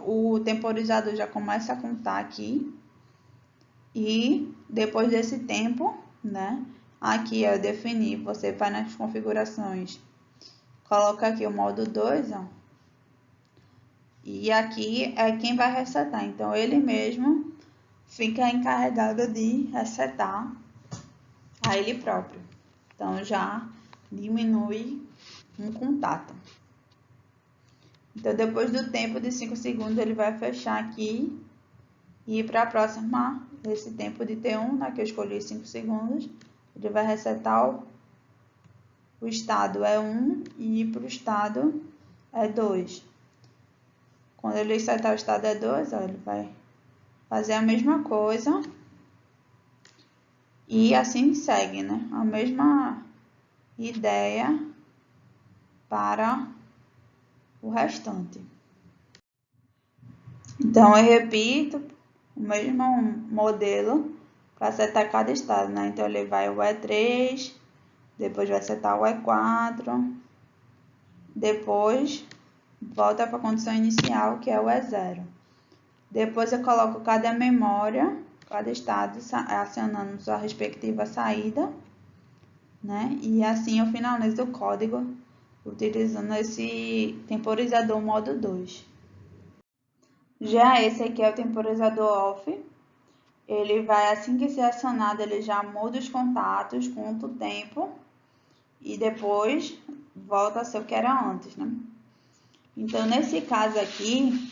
O temporizador já começa a contar aqui. E depois desse tempo, né? Aqui eu defini, você vai nas configurações, coloca aqui o modo 2, ó. E aqui é quem vai resetar. Então, ele mesmo fica encarregado de resetar a ele próprio. Então, já diminui um contato. Então, depois do tempo de 5 segundos, ele vai fechar aqui e ir para a próxima, esse tempo de T1, né, que eu escolhi 5 segundos. Ele vai resetar o estado E1 e ir para o estado E2. Quando ele resetar o estado E2, ó, ele vai fazer a mesma coisa e assim segue, né? A mesma ideia para o restante. Então, eu repito o mesmo modelo para setar cada estado, né? Então, ele vai o E3, depois vai setar o E4, depois volta para a condição inicial, que é o E0. Depois eu coloco cada memória, cada estado acionando sua respectiva saída, né? E assim eu finalizo o código utilizando esse temporizador modo 2. Já esse aqui é o temporizador off. Ele vai, assim que ser acionado, ele já muda os contatos, conta o tempo e depois volta a ser o que era antes, né? Então, nesse caso aqui,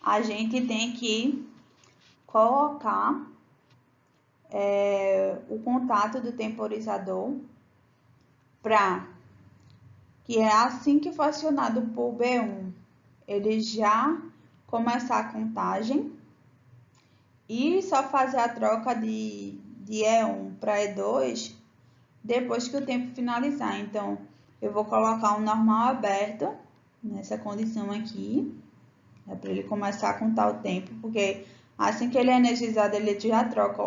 a gente tem que colocar o contato do temporizador para que é assim que for acionado por B1, ele já começar a contagem e só fazer a troca de E1 para E2 depois que o tempo finalizar. Então, eu vou colocar o normal aberto nessa condição aqui, para ele começar a contar o tempo, porque assim que ele é energizado, ele já troca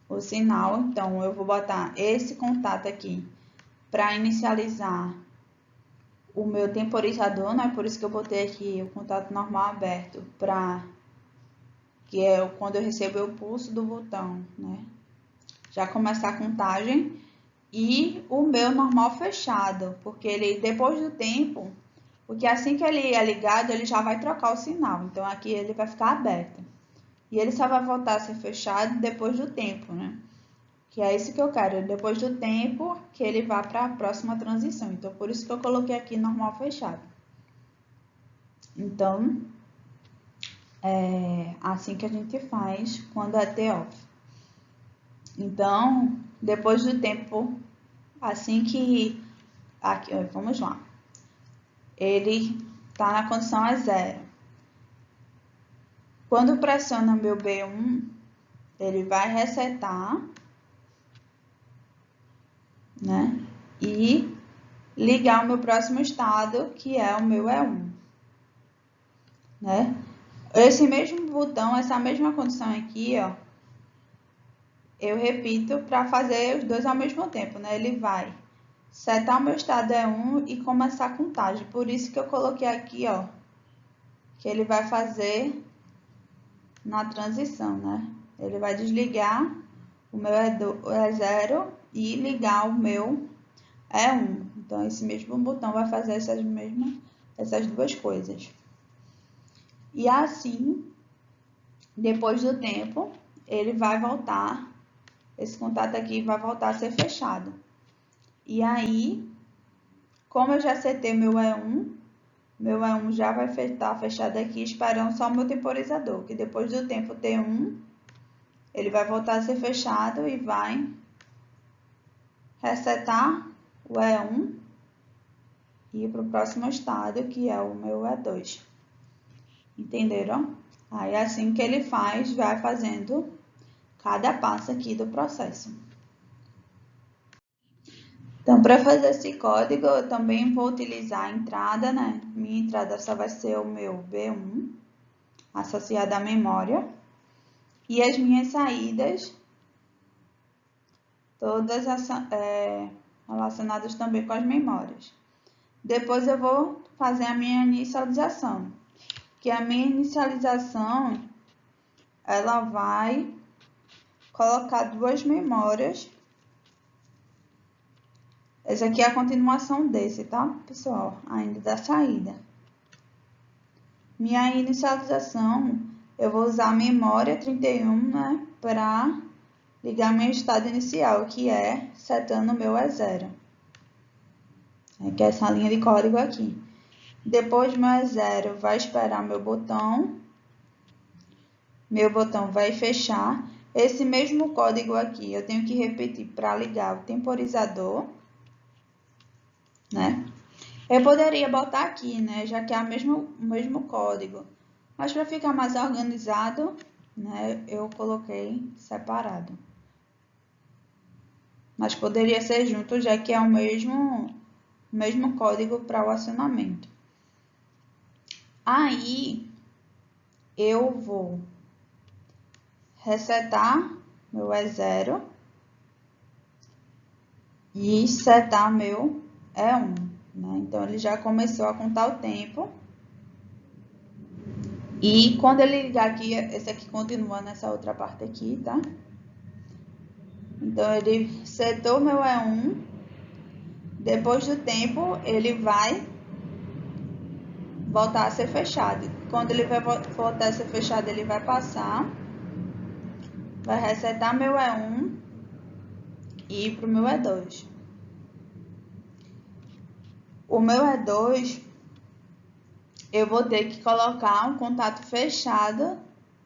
o sinal. Então, eu vou botar esse contato aqui para inicializar o meu temporizador, né? Por isso que eu botei aqui o contato normal aberto, que é quando eu recebo o pulso do botão, né? Já começar a contagem. E o meu normal fechado, porque ele, depois do tempo, porque assim que ele é ligado, ele já vai trocar o sinal. Então, aqui ele vai ficar aberto. E ele só vai voltar a ser fechado depois do tempo, né? Que é isso que eu quero, depois do tempo que ele vá para a próxima transição. Então, por isso que eu coloquei aqui normal fechado. Então, é assim que a gente faz quando é T-off. Então, depois do tempo, assim que... Aqui, vamos lá. Ele está na condição a 0. Quando pressiona meu B1, ele vai resetar, né? E ligar o meu próximo estado, que é o meu E1, né? Esse mesmo botão, essa mesma condição aqui, ó, eu repito para fazer os dois ao mesmo tempo, né? Ele vai setar o meu estado E1 e começar a contagem. Por isso que eu coloquei aqui, ó, que ele vai fazer na transição, né? Ele vai desligar o meu E0 e ligar o meu E1. Então, esse mesmo botão vai fazer essas duas coisas. E assim, depois do tempo, ele vai voltar, esse contato aqui vai voltar a ser fechado. E aí, como eu já setei meu E1 já vai estar fechado aqui, esperando só o meu temporizador, que depois do tempo T1, ele vai voltar a ser fechado e vai resetar o E1 e ir para o próximo estado, que é o meu E2. Entenderam? Aí, assim que ele faz, vai fazendo cada passo aqui do processo. Então, para fazer esse código, eu também vou utilizar a entrada, né? Minha entrada só vai ser o meu B1, associada à memória. E as minhas saídas, todas relacionadas também com as memórias. Depois eu vou fazer a minha inicialização. Que a minha inicialização, ela vai colocar duas memórias. Essa aqui é a continuação desse, tá, pessoal? Ainda da saída. Minha inicialização, eu vou usar a memória 31, né, para ligar meu estado inicial, que é setando o meu E0. Que é essa linha de código aqui. Depois meu E0 vai esperar meu botão vai fechar. Esse mesmo código aqui eu tenho que repetir para ligar o temporizador, né? Eu poderia botar aqui, né, já que é o mesmo código, mas para ficar mais organizado, né, eu coloquei separado. Mas poderia ser junto, já que é o mesmo código para o acionamento. Aí, eu vou resetar meu E0 e setar meu E1, né? Então, ele já começou a contar o tempo. E quando ele ligar aqui, esse aqui continua nessa outra parte aqui, tá? Então, ele setou meu E1. Depois do tempo, ele vai voltar a ser fechado. Quando ele vai voltar a ser fechado, ele vai passar, vai resetar meu E1 e ir para o meu E2. O meu E2, eu vou ter que colocar um contato fechado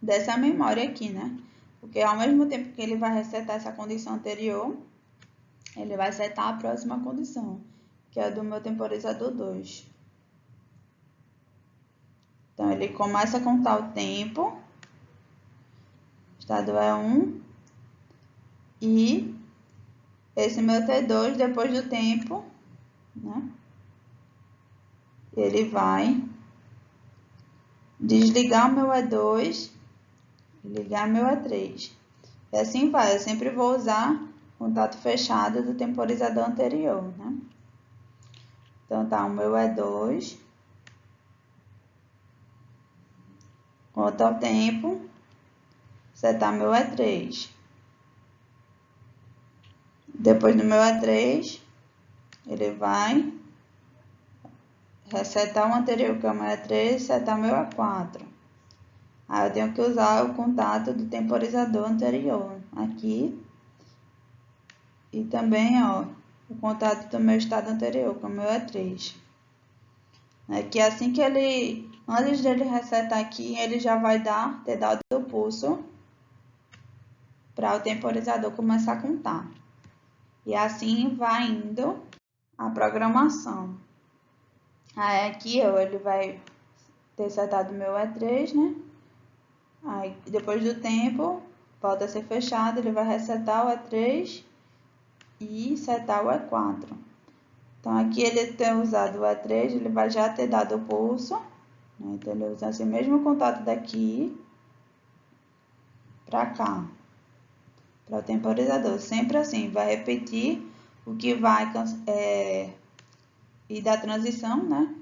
dessa memória aqui, né? Porque ao mesmo tempo que ele vai resetar essa condição anterior, ele vai setar a próxima condição, que é a do meu temporizador 2. Então, ele começa a contar o tempo, estado E1, e esse meu T2, depois do tempo, né? Ele vai desligar o meu E2 e ligar meu E3. E assim vai, eu sempre vou usar contato fechado do temporizador anterior, né? Então, tá o meu E2, conta o tempo, setar meu E3. Depois do meu E3, ele vai resetar o anterior, que é o meu E3, setar meu E4. Aí eu tenho que usar o contato do temporizador anterior aqui. E também, ó, o contato do meu estado anterior, que é o meu E3. Que assim que ele, antes dele resetar aqui, ele já vai ter dado o pulso para o temporizador começar a contar. E assim vai indo a programação. Aí aqui, ó, ele vai ter setado o meu E3, né? Aí depois do tempo, volta a ser fechado, ele vai resetar o E3 e setar o E4. Então aqui ele tem usado o E3, ele vai já ter dado o pulso, né? Então ele usa esse mesmo contato daqui para cá, para o temporizador. Sempre assim, vai repetir o que vai e da transição, né?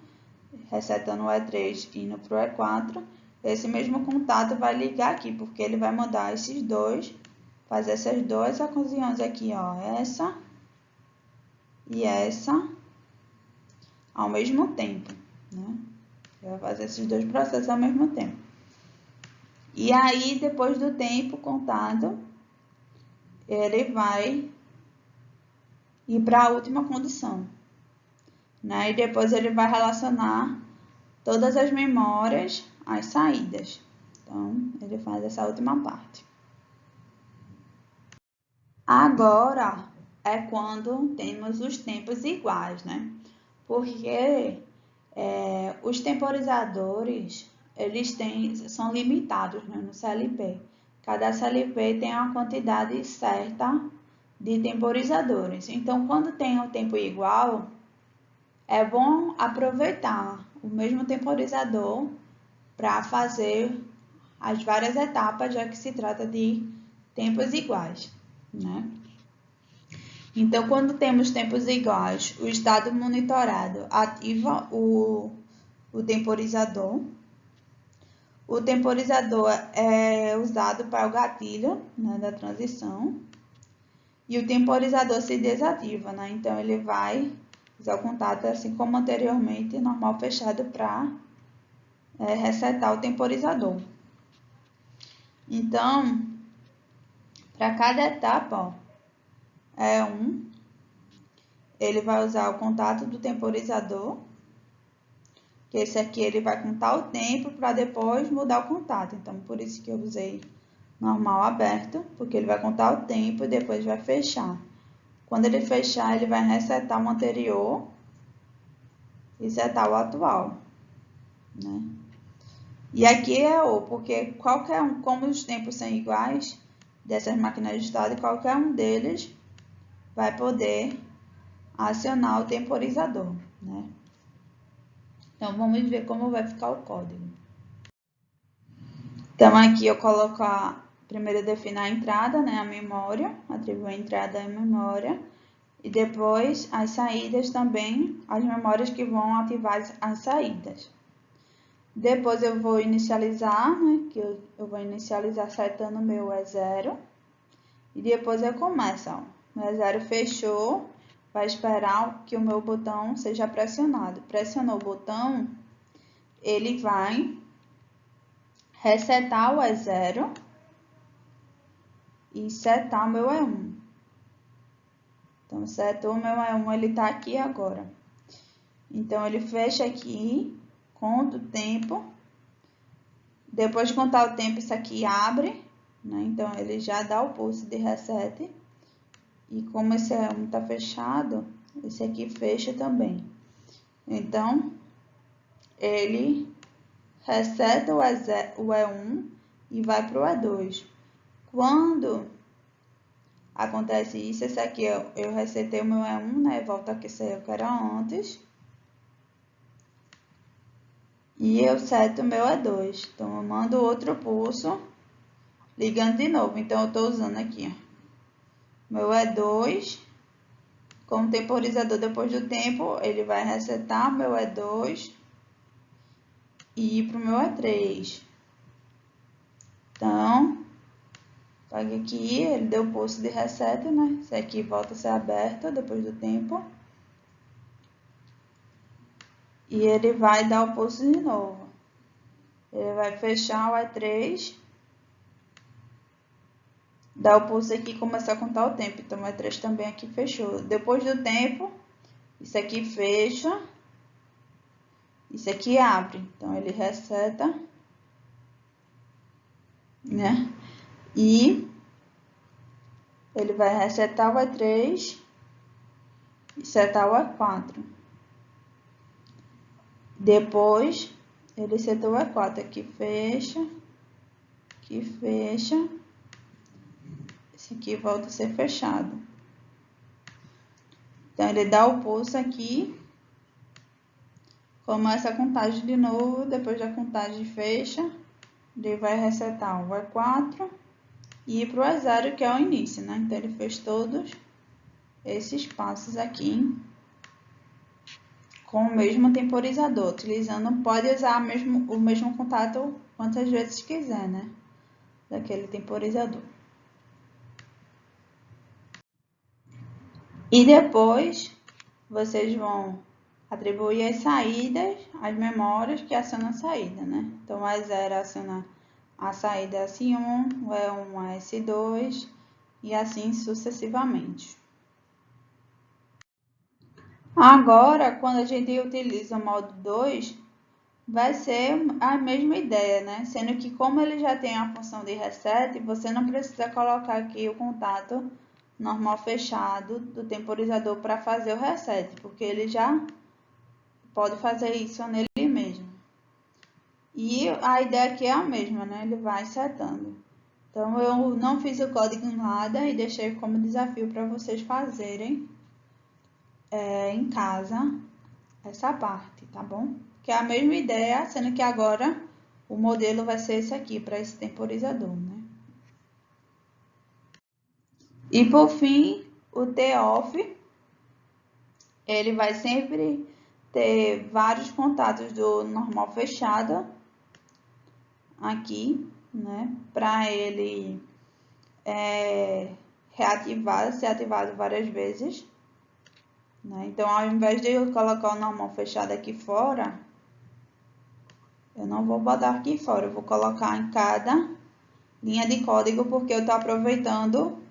Resetando o E3 e indo para o E4. Esse mesmo contato vai ligar aqui, porque ele vai mudar esses dois, fazer essas duas ocasiões aqui, ó, essa e essa ao mesmo tempo, né? Vai fazer esses dois processos ao mesmo tempo. E aí, depois do tempo contado, ele vai ir para a última condição, né? E depois ele vai relacionar todas as memórias às saídas. Então, ele faz essa última parte. Agora é quando temos os tempos iguais, né? Porque os temporizadores, eles são limitados, né, no CLP. Cada CLP tem uma quantidade certa de temporizadores. Então, quando tem o tempo igual, é bom aproveitar o mesmo temporizador para fazer as várias etapas, já que se trata de tempos iguais, né? Então, quando temos tempos iguais, o estado monitorado ativa o temporizador. O temporizador é usado para o gatilho, né, da transição. E o temporizador se desativa, né? Então, ele vai usar o contato, assim como anteriormente, normal fechado para resetar o temporizador. Então, para cada etapa, ó, ele vai usar o contato do temporizador, que esse aqui ele vai contar o tempo para depois mudar o contato. Então, por isso que eu usei normal aberto, porque ele vai contar o tempo e depois vai fechar. Quando ele fechar, ele vai resetar o anterior e setar o atual, né? E aqui é porque qualquer um, como os tempos são iguais dessas máquinas de estado, qualquer um deles vai poder acionar o temporizador, né? Então, vamos ver como vai ficar o código. Então, aqui eu coloco primeiro eu defino a entrada, né, a memória, atribuo a entrada à memória, e depois as saídas também, as memórias que vão ativar as saídas. Depois eu vou inicializar, né, que eu vou inicializar setando o meu E0, e depois eu começo, ó, o E0 fechou, vai esperar que o meu botão seja pressionado. Pressionou o botão, ele vai resetar o E0 e setar o meu E1. Então, setou o meu E1, ele tá aqui agora. Então, ele fecha aqui, conta o tempo. Depois de contar o tempo, isso aqui abre, né? Então, ele já dá o pulso de reset. E como esse E1 tá fechado, esse aqui fecha também. Então, ele reseta o E1 e vai para o E2. Quando acontece isso, esse aqui eu resetei o meu E1, né? Volta aqui, esse aí que era antes. E eu seto o meu E2. Então, eu mando outro pulso, ligando de novo. Então, eu estou usando aqui, ó, meu E2. Com o temporizador, depois do tempo, ele vai resetar meu E2 e ir para o meu E3. Então, pega aqui, ele deu o pulso de reset, né? Esse aqui volta a ser aberto depois do tempo. E ele vai dar o pulso de novo. Ele vai fechar o E3. Dá o pulso aqui e começar a contar o tempo. Então, o E3 também aqui fechou. Depois do tempo, isso aqui fecha. Isso aqui abre. Então, ele reseta, né? E ele vai resetar o E3 e setar o E4. Depois, ele setou o E4. Aqui fecha. Aqui fecha. Esse aqui volta a ser fechado. Então, ele dá o pulso aqui. Começa a contagem de novo. Depois da contagem fecha. Ele vai resetar o E4 e ir para o E0, que é o início, né? Então, ele fez todos esses passos aqui com o mesmo temporizador. Utilizando, pode usar o mesmo contato quantas vezes quiser, né? Daquele temporizador. E depois, vocês vão atribuir as saídas, as memórias que acionam a saída, né? Então, o E0 aciona a saída S1, o E1 a S2 e assim sucessivamente. Agora, quando a gente utiliza o modo 2, vai ser a mesma ideia, né? Sendo que como ele já tem a função de reset, você não precisa colocar aqui o contato normal fechado do temporizador para fazer o reset, porque ele já pode fazer isso nele mesmo. E a ideia aqui é a mesma, né? Ele vai setando. Então, eu não fiz o código em nada e deixei como desafio para vocês fazerem em casa essa parte, tá bom? Que é a mesma ideia, sendo que agora o modelo vai ser esse aqui, para esse temporizador, né? E por fim, o T-off, ele vai sempre ter vários contatos do normal fechado aqui, né? Para ele ser ativado várias vezes, né? Então, ao invés de eu colocar o normal fechado aqui fora, eu não vou botar aqui fora, eu vou colocar em cada linha de código, porque eu estou aproveitando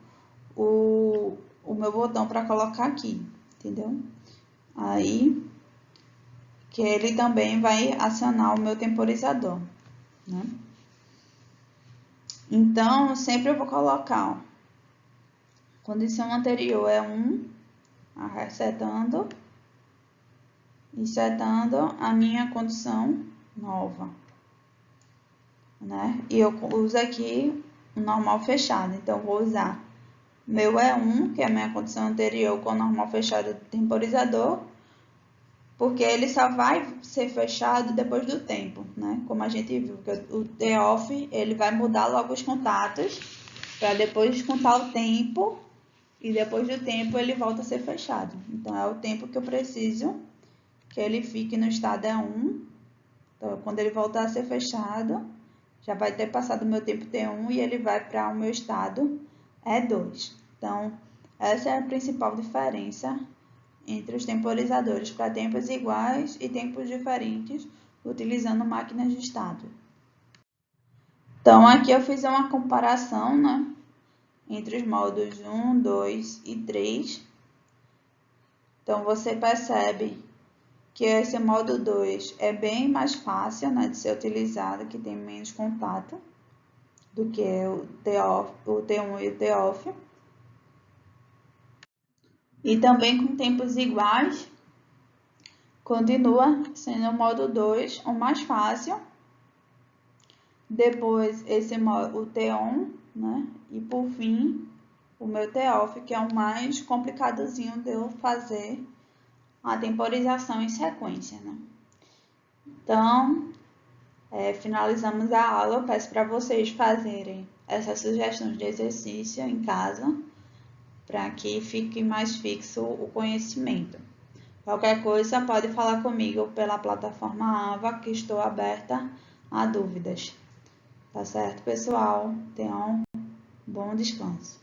o meu botão para colocar aqui, entendeu? Aí, que ele também vai acionar o meu temporizador, né? Então, sempre eu vou colocar, ó, condição anterior é 1, resetando e setando a minha condição nova, né? E eu uso aqui o normal fechado, então vou usar meu E1, que é a minha condição anterior com o normal fechado do temporizador, porque ele só vai ser fechado depois do tempo, né? Como a gente viu, que o T-off, ele vai mudar logo os contatos para depois contar o tempo e depois do tempo ele volta a ser fechado. Então, é o tempo que eu preciso que ele fique no estado E1. Então, quando ele voltar a ser fechado, já vai ter passado o meu tempo T1 e ele vai para o meu estado E2. Então, essa é a principal diferença entre os temporizadores para tempos iguais e tempos diferentes, utilizando máquinas de estado. Então, aqui eu fiz uma comparação, né, entre os módulos 1, 2 e 3. Então, você percebe que esse módulo 2 é bem mais fácil, né, de ser utilizado, que tem menos contato do que o T1 e o TOEFL. E também com tempos iguais, continua sendo o módulo 2 o mais fácil. Depois o T1, né? E por fim, o meu TOEFL, que é o mais complicadozinho de eu fazer a temporização em sequência, né? Então, finalizamos a aula. Eu peço para vocês fazerem essas sugestões de exercício em casa, para que fique mais fixo o conhecimento. Qualquer coisa, pode falar comigo pela plataforma AVA, que estou aberta a dúvidas. Tá certo, pessoal? Tenham um bom descanso.